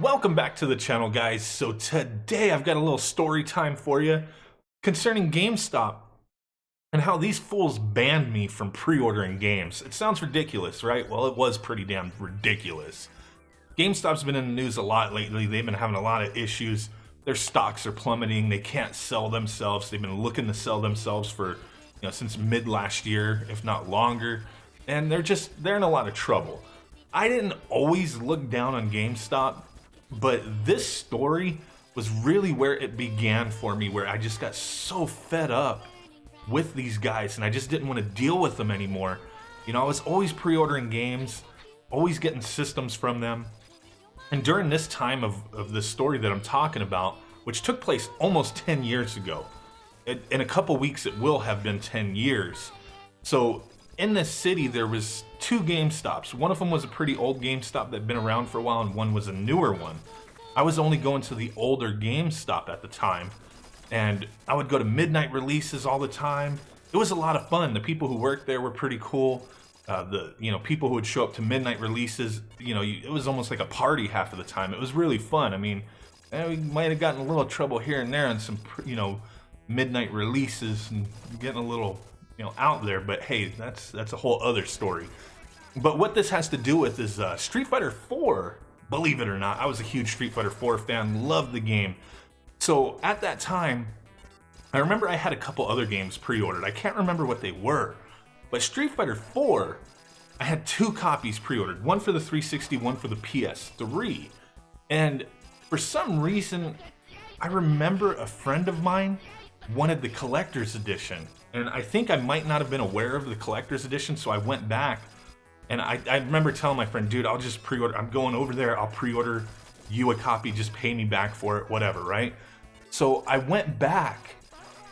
Welcome back to the channel, guys. So today I've got a little story time for you concerning GameStop and how these fools banned me from pre-ordering games. It sounds ridiculous, right? Well, it was pretty damn ridiculous. GameStop's been in the news a lot lately. They've been having a lot of issues. Their stocks are plummeting. They can't sell themselves. They've been looking to sell themselves for, since mid last year, if not longer. And they're in a lot of trouble. I didn't always look down on GameStop, but this story was really where it began for me, where I just got so fed up with these guys and I just didn't want to deal with them anymore. I was always pre-ordering games, always getting systems from them. And during this time of this story that I'm talking about, which took place almost 10 years ago, in a couple weeks it will have been 10 years. So in this city, there was two GameStops. One of them was a pretty old GameStop that had been around for a while, and one was a newer one. I was only going to the older GameStop at the time, and I would go to midnight releases all the time. It was a lot of fun. The people who worked there were pretty cool. People who would show up to midnight releases, it was almost like a party half of the time. It was really fun. I mean, we might have gotten a little trouble here and there on some, midnight releases and getting a little out there, but hey, that's a whole other story. But what this has to do with is Street Fighter 4. Believe it or not, I was a huge Street Fighter 4 fan, loved the game. So at that time, I remember I had a couple other games pre-ordered. I can't remember what they were, but Street Fighter 4, I had two copies pre-ordered, one for the 360, one for the PS3. And for some reason, I remember a friend of mine wanted the collector's edition. And I think I might not have been aware of the collector's edition, so I went back and I remember telling my friend, dude, I'll just pre-order. I'm going over there, I'll pre-order you a copy, just pay me back for it, whatever, right? So I went back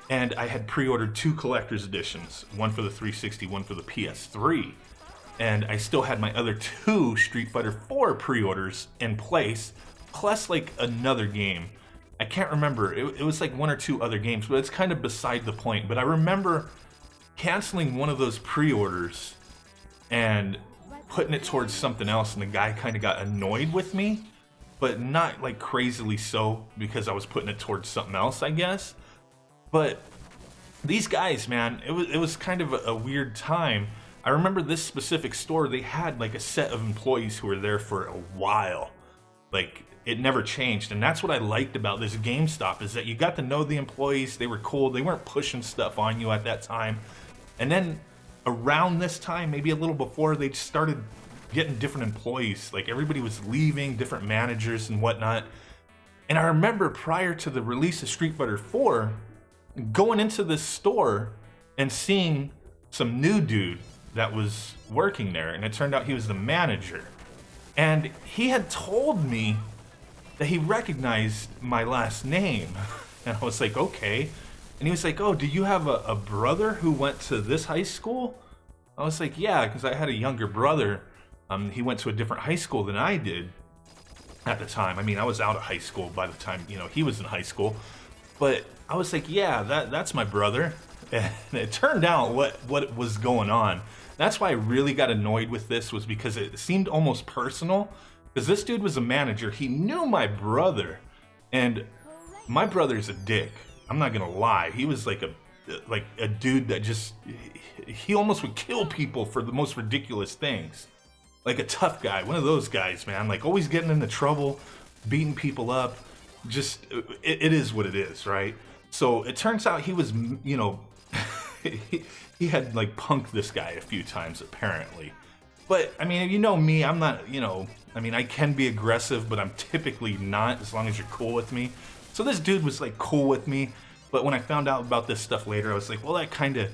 and I had pre-ordered two collector's editions, one for the 360, one for the PS3. And I still had my other two Street Fighter 4 pre-orders in place, plus like another game. I can't remember, it was like one or two other games, but it's kind of beside the point. But I remember canceling one of those pre-orders and putting it towards something else, and the guy kind of got annoyed with me, but not like crazily so, because I was putting it towards something else, I guess. But these guys, man, it was kind of a weird time. I remember this specific store, they had like a set of employees who were there for a while. Like, it never changed, and that's what I liked about this GameStop, is that you got to know the employees. They were cool. They weren't pushing stuff on you at that time. And then around this time, maybe a little before, they started getting different employees. Like, everybody was leaving, different managers and whatnot. And I remember prior to the release of Street Fighter 4, going into this store and seeing some new dude that was working there, and it turned out he was the manager. And he had told me that he recognized my last name. And I was like, okay. And he was like, oh, do you have a brother who went to this high school? I was like, yeah, because I had a younger brother. He went to a different high school than I did at the time. I mean, I was out of high school by the time, he was in high school. But I was like, yeah, that's my brother. And it turned out what was going on. That's why I really got annoyed with this, was because it seemed almost personal. Because this dude was a manager, he knew my brother, and my brother's a dick. I'm not gonna lie. He was like a dude that he almost would kill people for the most ridiculous things. Like a tough guy, one of those guys, man. Like always getting into trouble, beating people up. Just, it is what it is, right? So it turns out he was, he had like punked this guy a few times apparently. But I mean, you know me, I'm not, I can be aggressive, but I'm typically not, as long as you're cool with me. So this dude was like cool with me, but when I found out about this stuff later, I was like, well, that kind of,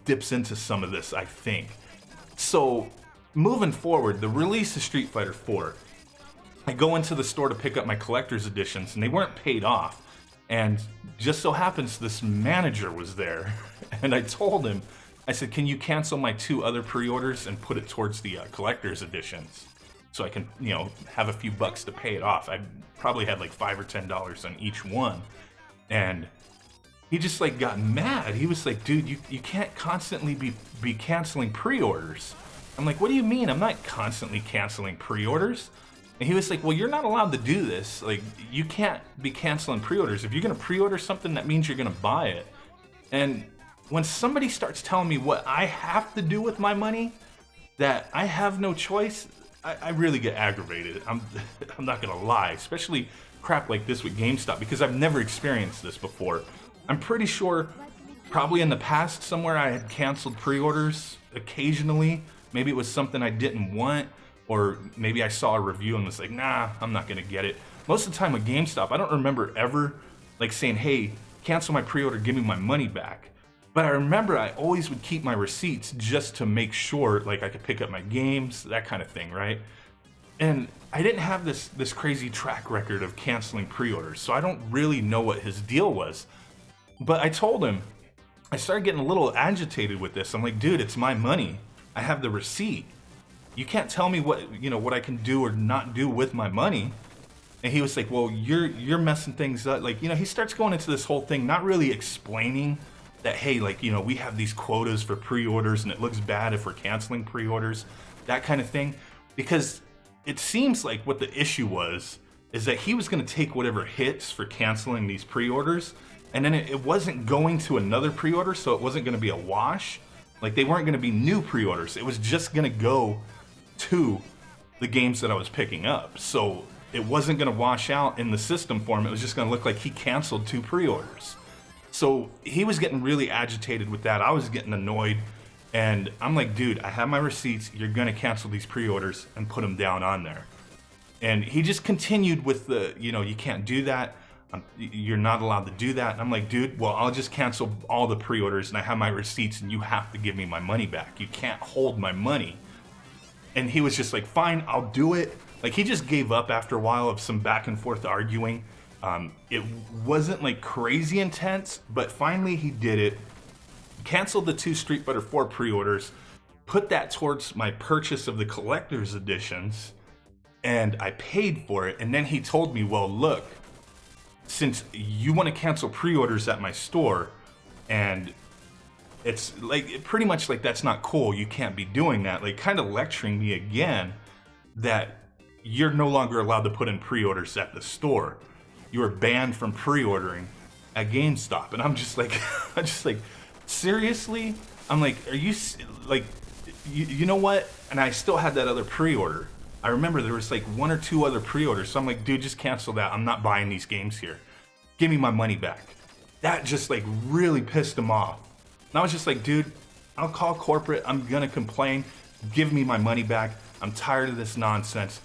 dips into some of this, I think. So moving forward, the release of Street Fighter 4, I go into the store to pick up my collector's editions, and they weren't paid off. And just so happens this manager was there, and I told him, I said, can you cancel my two other pre-orders and put it towards the collector's editions, so I can, have a few bucks to pay it off. I probably had like $5 or $10 on each one. And he just like got mad. He was like, dude, you can't constantly be canceling pre-orders. I'm like, what do you mean? I'm not constantly canceling pre-orders. And he was like, well, you're not allowed to do this. Like, you can't be canceling pre-orders. If you're gonna pre-order something, that means you're gonna buy it. And when somebody starts telling me what I have to do with my money, that I have no choice, I really get aggravated. I'm not gonna lie, especially crap like this with GameStop, because I've never experienced this before. I'm pretty sure probably in the past somewhere I had canceled pre-orders occasionally. Maybe it was something I didn't want, or maybe I saw a review and was like, nah, I'm not gonna get it. Most of the time with GameStop, I don't remember ever like saying, hey, cancel my pre-order, give me my money back. But I remember I always would keep my receipts just to make sure like I could pick up my games, that kind of thing, right? And I didn't have this crazy track record of canceling pre-orders, so I don't really know what his deal was. But I told him, I started getting a little agitated with this. I'm like, dude, it's my money. I have the receipt. You can't tell me what I can do or not do with my money. And he was like, well, you're messing things up. Like, he starts going into this whole thing, not really explaining that, hey, like, we have these quotas for pre-orders and it looks bad if we're canceling pre-orders, that kind of thing. Because it seems like what the issue was is that he was going to take whatever hits for canceling these pre-orders, and then it wasn't going to another pre-order, so it wasn't going to be a wash. Like, they weren't going to be new pre-orders. It was just going to go to the games that I was picking up. So it wasn't going to wash out in the system for him. It was just going to look like he canceled 2 pre-orders. So he was getting really agitated with that. I was getting annoyed. And I'm like, dude, I have my receipts. You're going to cancel these pre-orders and put them down on there. And he just continued with the, you can't do that. You're not allowed to do that. And I'm like, dude, well, I'll just cancel all the pre-orders and I have my receipts and you have to give me my money back. You can't hold my money. And he was just like, fine, I'll do it. Like, he just gave up after a while of some back and forth arguing. It wasn't like crazy intense, but finally he did it. Canceled the 2 Street Fighter 4 pre-orders, put that towards my purchase of the collector's editions, and I paid for it. And then he told me, well, look, since you want to cancel pre-orders at my store, and it's like pretty much like that's not cool, you can't be doing that, like kind of lecturing me again that you're no longer allowed to put in pre-orders at the store. You are banned from pre-ordering at GameStop. And I'm just like, seriously? I'm like, are you like, you know what? And I still had that other pre-order. I remember there was like 1 or 2 other pre-orders. So I'm like, dude, just cancel that. I'm not buying these games here. Give me my money back. That just like really pissed him off. And I was just like, dude, I'll call corporate. I'm gonna complain. Give me my money back. I'm tired of this nonsense.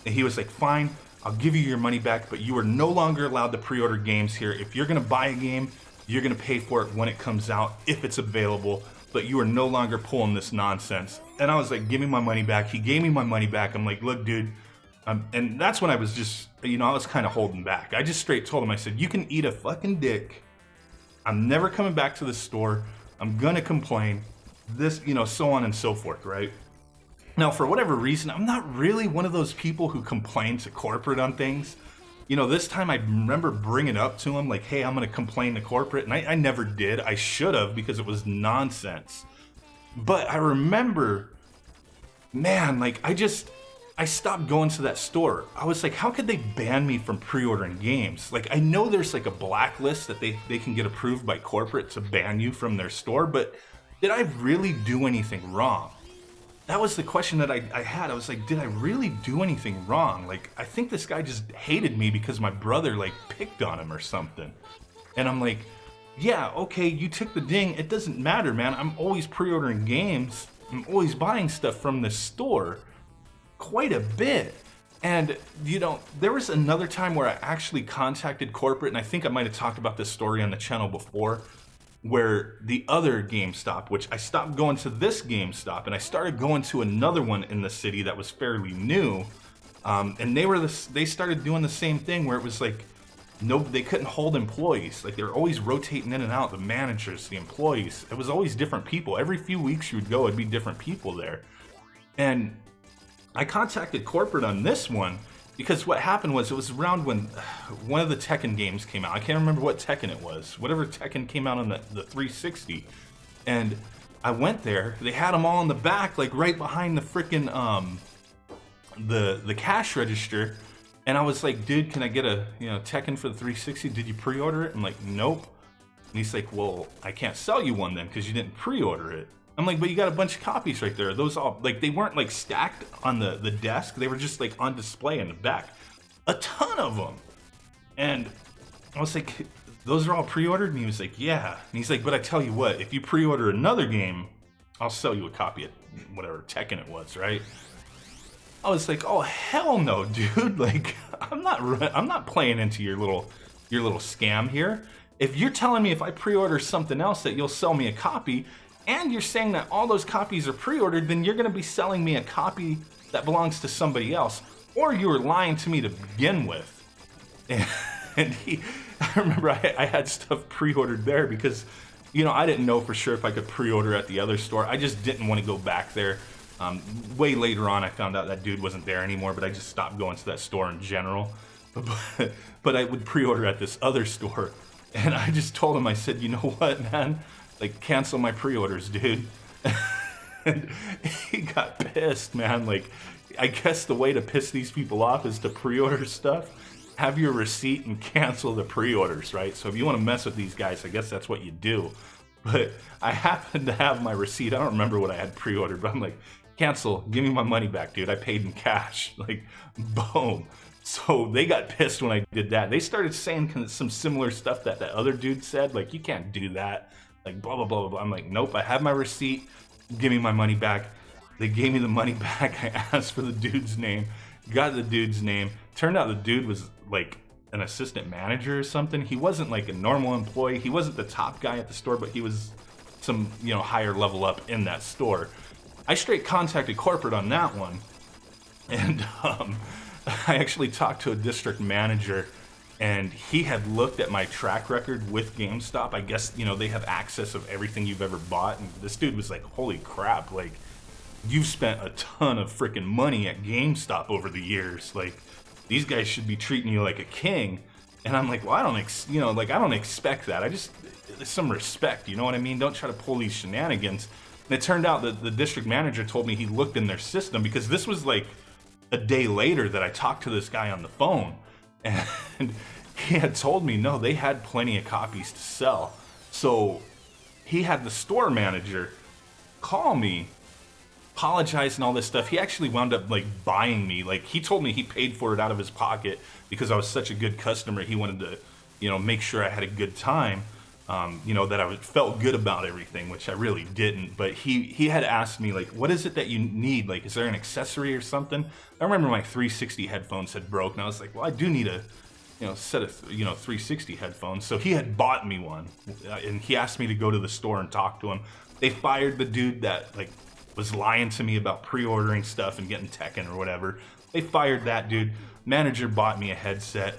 And he was like, fine, I'll give you your money back, but you are no longer allowed to pre-order games here. If you're gonna buy a game, you're gonna pay for it when it comes out, if it's available, but you are no longer pulling this nonsense. And I was like, give me my money back. He gave me my money back. I'm like, look, dude. And that's when I was just, I was kind of holding back. I just straight told him, I said, you can eat a fucking dick. I'm never coming back to the store. I'm gonna complain. This, so on and so forth, right? Now, for whatever reason, I'm not really one of those people who complain to corporate on things. This time I remember bringing it up to him, like, hey, I'm going to complain to corporate. And I never did. I should have, because it was nonsense. But I remember, man, like, I stopped going to that store. I was like, how could they ban me from pre-ordering games? Like, I know there's like a blacklist that they can get approved by corporate to ban you from their store, but did I really do anything wrong? That was the question that I had. I was like, did I really do anything wrong? Like, I think this guy just hated me because my brother, like, picked on him or something. And I'm like, yeah, okay, you took the ding. It doesn't matter, man. I'm always pre-ordering games. I'm always buying stuff from the store. Quite a bit. And, there was another time where I actually contacted corporate, and I think I might have talked about this story on the channel before, where the other GameStop, which I stopped going to this GameStop and I started going to another one in the city that was fairly new, and they started doing the same thing where it was like, no, they couldn't hold employees. Like, they were always rotating in and out, the managers, the employees. It was always different people. Every few weeks you would go, it'd be different people there. And I contacted corporate on this one because what happened was, it was around when one of the Tekken games came out. I can't remember what Tekken it was. Whatever Tekken came out on the 360. And I went there. They had them all in the back, like right behind the freaking the cash register, and I was like, dude, can I get a Tekken for the 360? Did you pre-order it? I'm like, nope. And he's like, well, I can't sell you one then because you didn't pre-order it. I'm like, but you got a bunch of copies right there. Those all, like, they weren't like stacked on the desk. They were just like on display in the back. A ton of them. And I was like, those are all pre-ordered? And he was like, yeah. And he's like, but I tell you what, if you pre-order another game, I'll sell you a copy of whatever Tekken it was, right? I was like, oh hell no, dude! Like, I'm not playing into your little scam here. If you're telling me if I pre-order something else that you'll sell me a copy, and you're saying that all those copies are pre-ordered, then you're gonna be selling me a copy that belongs to somebody else, or you were lying to me to begin with. And I remember I had stuff pre-ordered there because, I didn't know for sure if I could pre-order at the other store. I just didn't want to go back there. Way later on, I found out that dude wasn't there anymore, but I just stopped going to that store in general. But I would pre-order at this other store, and I just told him, I said, you know what, man? Like, cancel my pre-orders, dude. And he got pissed, man. Like, I guess the way to piss these people off is to pre-order stuff, have your receipt, and cancel the pre-orders, right? So if you want to mess with these guys, I guess that's what you do. But I happened to have my receipt. I don't remember what I had pre-ordered, but I'm like, cancel, give me my money back, dude. I paid in cash. Like, boom. So they got pissed when I did that. They started saying some similar stuff that other dude said, like, you can't do that, like, blah, blah, blah, blah, blah. I'm like, nope, I have my receipt. Give me my money back. They gave me the money back. I asked for the dude's name, got the dude's name. Turned out the dude was like an assistant manager or something. He wasn't like a normal employee. He wasn't the top guy at the store, but he was some, higher level up in that store. I straight contacted corporate on that one. And I actually talked to a district manager, and he had looked at my track record with GameStop. I guess, they have access of everything you've ever bought. And this dude was like, holy crap, like, you've spent a ton of freaking money at GameStop over the years. Like, these guys should be treating you like a king. And I'm like, well, I don't expect that. I just, some respect, you know what I mean? Don't try to pull these shenanigans. And it turned out that the district manager told me he looked in their system, because this was like a day later that I talked to this guy on the phone. And he had told me, no, they had plenty of copies to sell. So he had the store manager call me, apologize and all this stuff. He actually wound up like buying me. Like, he told me he paid for it out of his pocket because I was such a good customer. He wanted to, make sure I had a good time. That I felt good about everything, which I really didn't. But he had asked me, like, what is it that you need? Like, is there an accessory or something? I remember my 360 headphones had broke, and I was like, well, I do need a, set of, 360 headphones. So he had bought me one, and he asked me to go to the store and talk to him. They fired the dude that, like, was lying to me about pre-ordering stuff and getting Tekken or whatever. They fired that dude. Manager bought me a headset,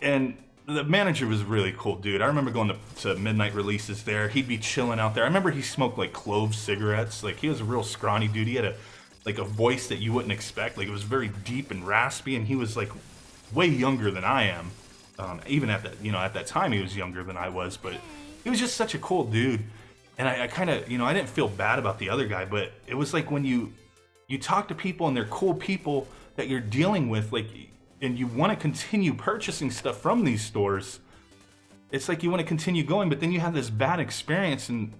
and the manager was a really cool dude. I remember going to midnight releases there. He'd be chilling out there. I remember he smoked like clove cigarettes. Like, he was a real scrawny dude. He had a voice that you wouldn't expect. Like, it was very deep and raspy, and he was like way younger than I am. Even at that time he was younger than I was, but he was just such a cool dude. And I kind of, I didn't feel bad about the other guy, but it was like when you talk to people and they're cool people that you're dealing with, like, and you want to continue purchasing stuff from these stores, it's like you want to continue going, but then you have this bad experience, and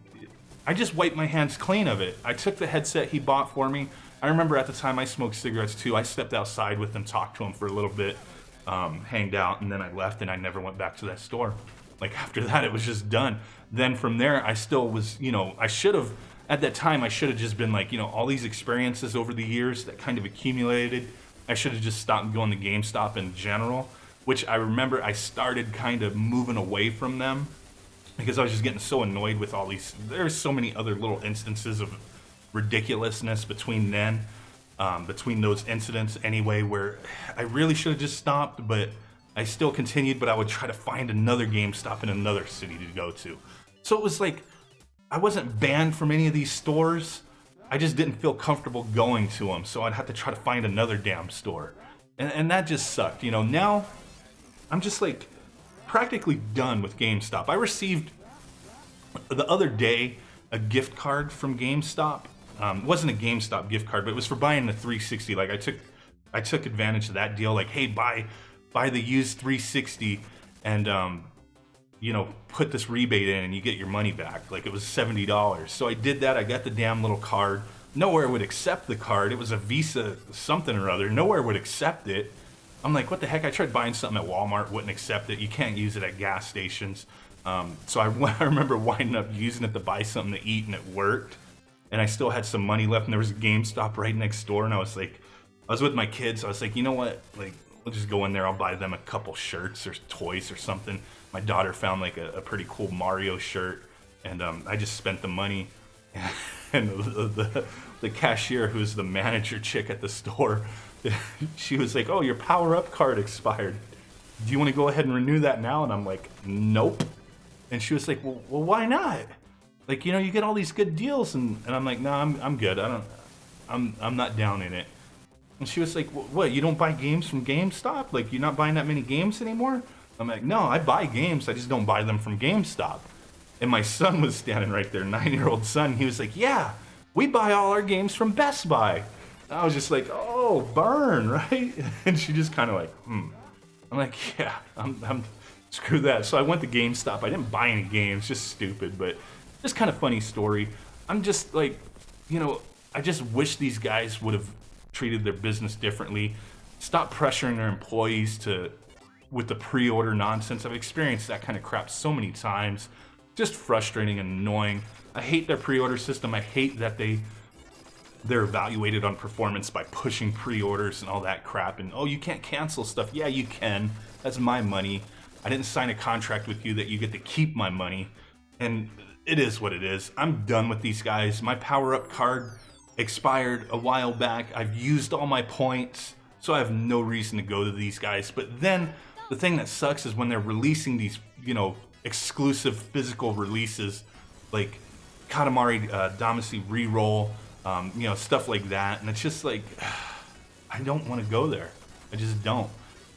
I just wiped my hands clean of it. I took the headset he bought for me. I remember at the time I smoked cigarettes too. I stepped outside with him, talked to him for a little bit, hanged out, and then I left, and I never went back to that store. Like, after that, it was just done. Then from there, I still was, at that time, I should have just been like, all these experiences over the years that kind of accumulated. I should have just stopped going to GameStop in general, which I remember I started kind of moving away from them because I was just getting so annoyed with all these. There's so many other little instances of ridiculousness between those incidents anyway, where I really should have just stopped, but I still continued, but I would try to find another GameStop in another city to go to. So it was like, I wasn't banned from any of these stores. I just didn't feel comfortable going to them, so I'd have to try to find another damn store. And that just sucked. Now I'm just like practically done with GameStop. I received the other day a gift card from GameStop It wasn't a GameStop gift card, but it was for buying the 360. Like I took advantage of that deal. Like, hey, buy the used 360 and you know, put this rebate in and you get your money back. Like, it was $70. So I did that. I got the damn little card. Nowhere would accept the card. It was a Visa something or other. Nowhere would accept it. I'm like, what the heck? I tried buying something at Walmart, wouldn't accept it. You can't use it at gas stations. So I remember winding up using it to buy something to eat, and it worked. And I still had some money left, and there was a GameStop right next door, and I was with my kids. I was like, you know what? Like, we'll just go in there. I'll buy them a couple shirts or toys or something. My daughter found like a pretty cool Mario shirt, and I just spent the money. And the cashier, who's the manager chick at the store, she was like, oh, your power-up card expired. Do you want to go ahead and renew that now? And I'm like, nope. And she was like, well, why not? Like, you know, you get all these good deals. And I'm like, no, I'm good. I'm not down in it. And she was like, what, you don't buy games from GameStop? Like, you're not buying that many games anymore? I'm like, no, I buy games. I just don't buy them from GameStop. And my son was standing right there, 9-year-old son. He was like, yeah, we buy all our games from Best Buy. And I was just like, oh, burn, right? And she just kind of like, I'm like, yeah, I'm screw that. So I went to GameStop. I didn't buy any games, just stupid, but just kind of funny story. I'm just like, you know, I just wish these guys would have treated their business differently. Stop pressuring their employees with the pre-order nonsense. I've experienced that kind of crap so many times. Just frustrating and annoying. I hate their pre-order system. I hate that they're evaluated on performance by pushing pre-orders and all that crap. And, oh, you can't cancel stuff. Yeah, you can. That's my money. I didn't sign a contract with you that you get to keep my money. And it is what it is. I'm done with these guys. My power-up card expired a while back. I've used all my points, so I have no reason to go to these guys. But then the thing that sucks is when they're releasing these, you know, exclusive physical releases like Katamari Damacy Reroll, you know, stuff like that. And it's just like, I don't want to go there. I just don't.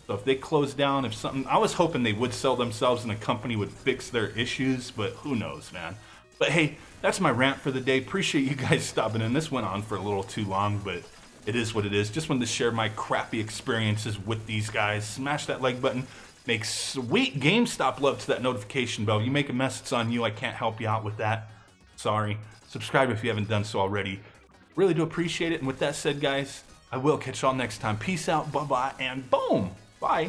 So if they close down, if something, I was hoping they would sell themselves and the company would fix their issues, but who knows, man. But hey, that's my rant for the day. Appreciate you guys stopping in. This went on for a little too long, but it is what it is. Just wanted to share my crappy experiences with these guys. Smash that like button. Make sweet GameStop love to that notification bell. You make a mess, it's on you. I can't help you out with that. Sorry. Subscribe if you haven't done so already. Really do appreciate it. And with that said, guys, I will catch y'all next time. Peace out, bye-bye, and boom! Bye.